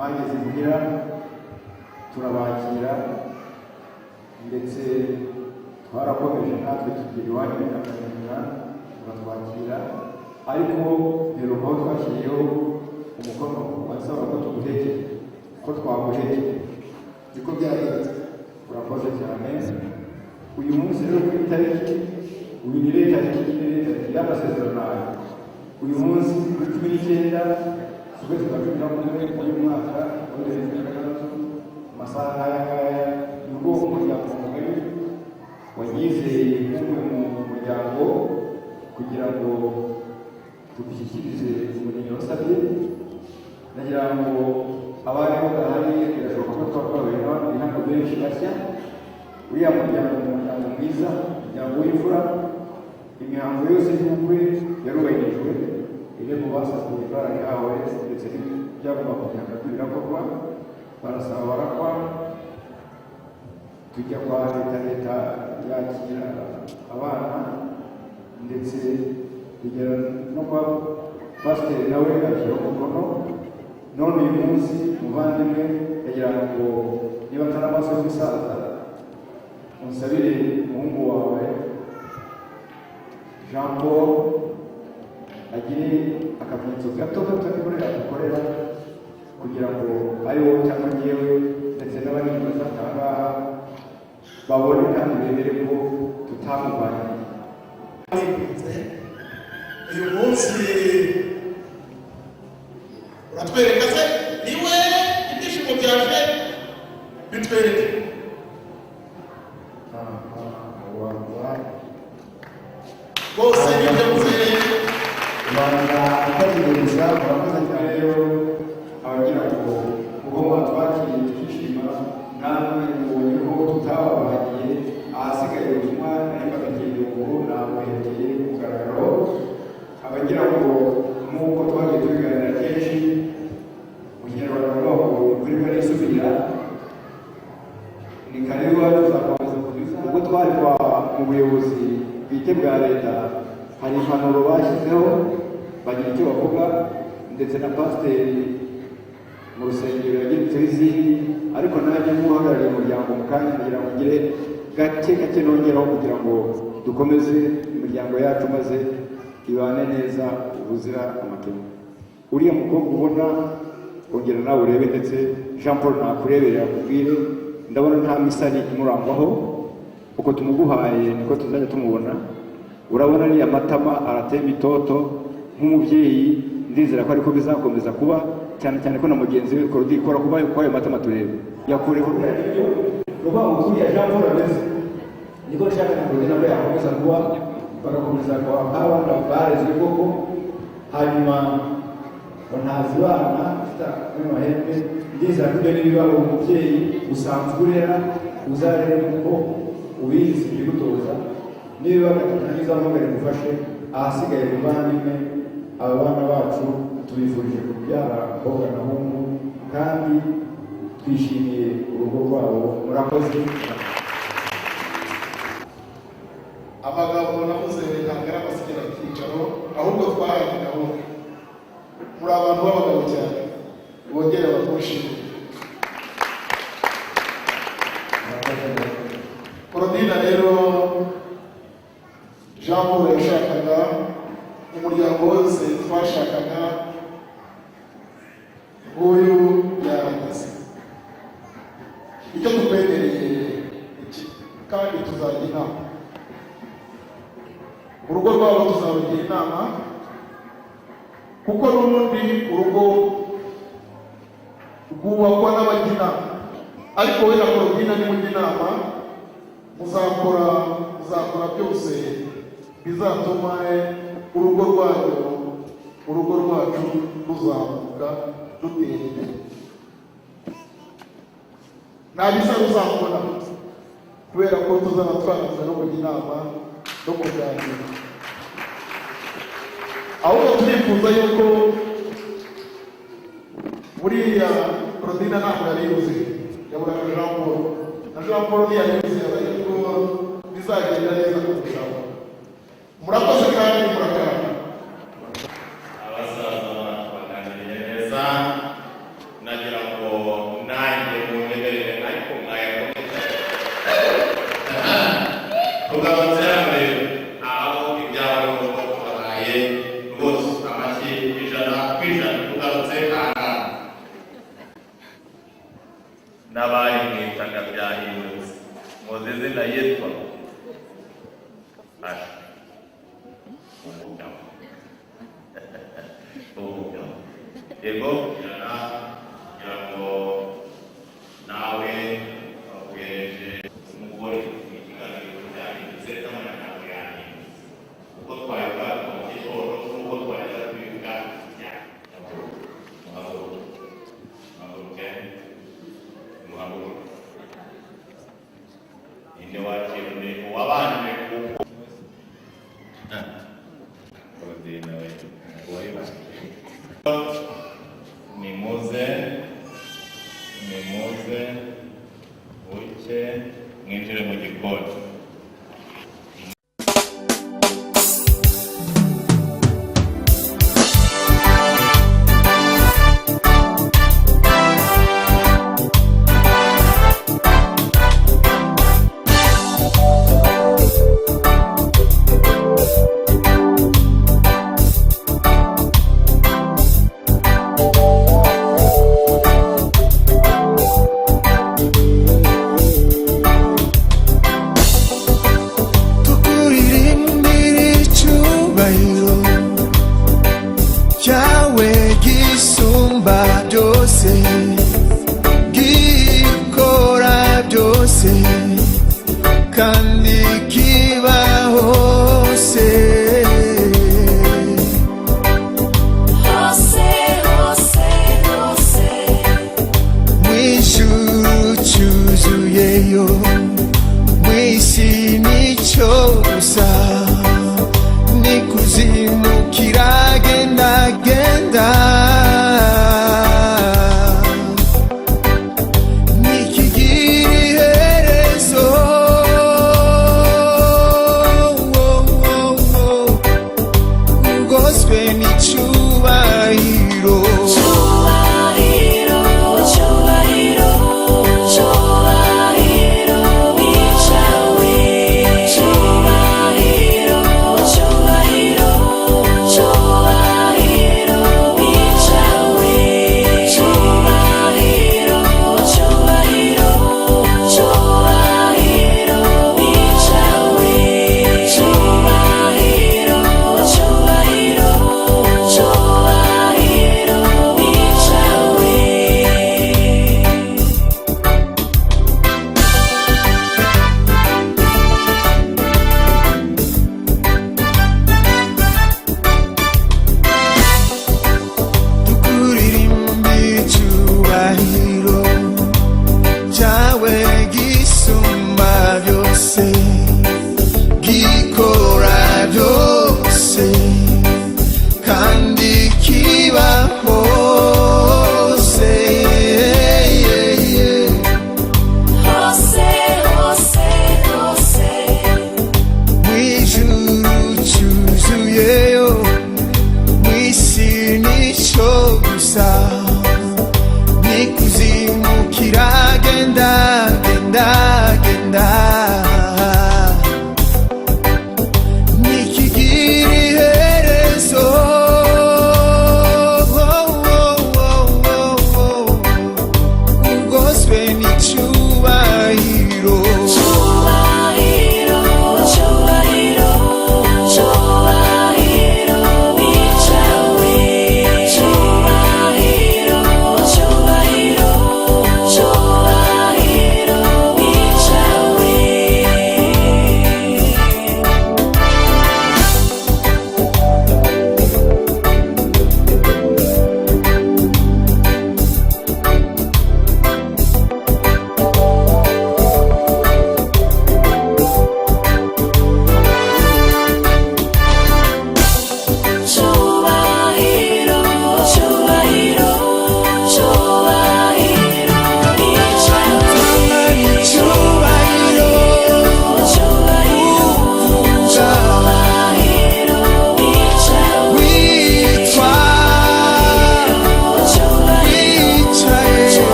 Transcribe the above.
mwageze muhira turabakira ndetse twarakomeje natwe tugira iwanyu bikamenyekana turatwakira ariko biruka aho twashyiriyeho umukono wasaba ko tuguheke ko twaguheke niko byagenze. Urakoze cyane. Uyu munsi rero kuri tariki uyu ni leta y'amasezerano yayo. Uyu munsi kuri 19 ukwezi kwa 11 uyu mwaka wa 2023 amasaha y'aya nibwo umuryango mugari wagize umwe mu muryango kugira ngo tugushyikirize umurenge wasabye. Nagira ngo abari badahari birashoboka ko twakorera ibihano benshi bashya. Uriya muryango umuryango mwiza, umuryango w'imfura, imihango yose y'ubukwe yarubahirijwe, irembo basabwe barahawe ndetse n'ibyagomba kugira ngo birakorwa, barasaba barakwa. Tujya kwa leta yakira abana ndetse tugera no kwa pasiteri nawe ashyiraho umukono. None uyu munsi muvandimwe yagira ngo niba ataramaze gusaza unsabire umuhungu wawe Jean Paul agire akamenyetso gato akorera kugira ngo ari wowe cyangwa njyewe ndetse n'abandi bazatanga babone kandi bemere ko tutamubanye. Uyu munsi uratwereka se niwe ibyishimo byaje bitwereke bose nibyo muzeye Rwanda ikagereza murakoze cyane. Rero abagira ngo ubwo batwakiriye twishima namwe mubonye ko tutababagiye ahasigaye ubutumwa ariko abagiye ngo namuhekeye kugaragaro. Abagira ngo nk'uko twagiye tubiganira kenshi mu kinyarwanda bavuga ngo kuri bari isubira ni kare iwacu tuzakomeza kubiza. Ubwo twari mu buyobozi bwite bwa leta hari impanuro bashyizeho bagira icyo bavuga ndetse na pasiteri mu rusengero yagiritseho izindi, ariko nanjye nk'uhagarariye umuryango mu kanya kugira ngo ngire gake nongeraho kugira ngo dukomeze imiryango yacu maze ibane neza ubuzira amakemwa. Uriya mukobwa ubona ongera nawe urebe ndetse Jean Paul nakureberera akubwire ndabona nta misari imurangwaho uko tumuguhaye niko tuzajya tumubona. Urabona niya matama aratema itoto nk'umubyeyi, ndizera ko ariko bizakomeza kuba cyane ko na mugenzi we Korodi ikora kuba ayo matama turebe yakureho n'ibyo ruba ukuriya Jean Paul ameze niko nshaka ngo nabo yakomeza kuba bagakomeza kwa abana barezwe koko hanyuma banazibana muri mahembe. Ndizera ko ibyo nibiba umubyeyi usanzwe urera uzarere kuko ubizi ibigutoza niba bagataniza amagare gufashe ahasigaye muvandimwe. Aba bana bacu tubifurije kubyara abakobwa na bahungu kandi twishimiye urugo rwabo. Murakoze. abagabo navuze ntabwo ari amasigara cyicaro ahubwo twaharaniraho muri abantu b'abagabo cyane bongera bakushimire. Korodina rero Jean Paul yashakaga umuryango wose twashakaga uyu yarangase icyo tukwemereye iki kandi tuzajya inama urugo rwabo tuzabagira inama kuko n'ubundi urugo rwubakwa n'abajya inama ariko we na Korodina nimujya inama muzakora byose bizatuma urugo rwacu ruzamuka rutera imbere. nta bisa ruzamubona kubera ko tuzaba twanaza no kujya inama no kuganira, ahubwo turifuza yuko buriya Korodina ntabwo yari yuzi yaburaga Jean Paul na Jean Paul ntiyayuzi yabaye ko bizagenda neza kurushaho. Murakoze kandi murakarama. Abasaza baganiriye neza nagira ngo n'abari mu itanga byahindutse muzi izina yitwa